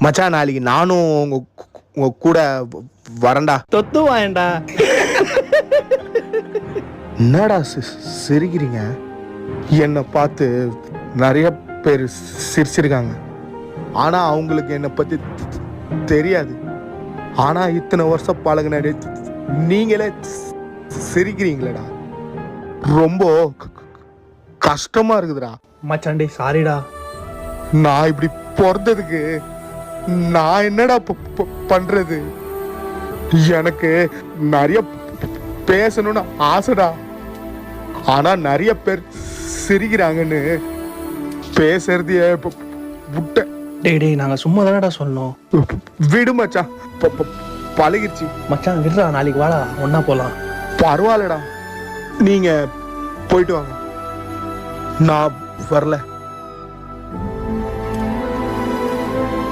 மச்சான் நாளைக்கு நானும் உங்க கூட வரேன்டா. தொத்து வாயண்டா. என்னடா சிரிக்கிறீங்க? என்னை பார்த்து நிறைய பேர் சிரிச்சிருக்காங்க. ஆனா அவங்களுக்கு என்னை பத்தி தெரியாது. ஆனா இத்தனை வருஷம் பழகின நீங்களே சிரிக்கிறீங்களேடா. ரொம்ப கஷ்டமா இருக்குதுடா. மச்சான் டேய் சாரிடா. நான் இப்படி பிறந்ததுக்கு நான் என்னடா பண்றது? எனக்கு நிறைய பேசணும்னு ஆசைடா. ஆனா நிறைய பேர் சிரிக்கிறாங்கன்னு பேசுறதையே விட்ட. டேய் நாங்க சும்மா தானடா சொன்னோம். விடு மச்சான், பழகிருச்சு. மச்சான் விடுறா, நாளைக்கு வாடா ஒன்னா போலாம். பரவாயில்லடா, நீங்க போயிட்டு வாங்க, நான் வரல.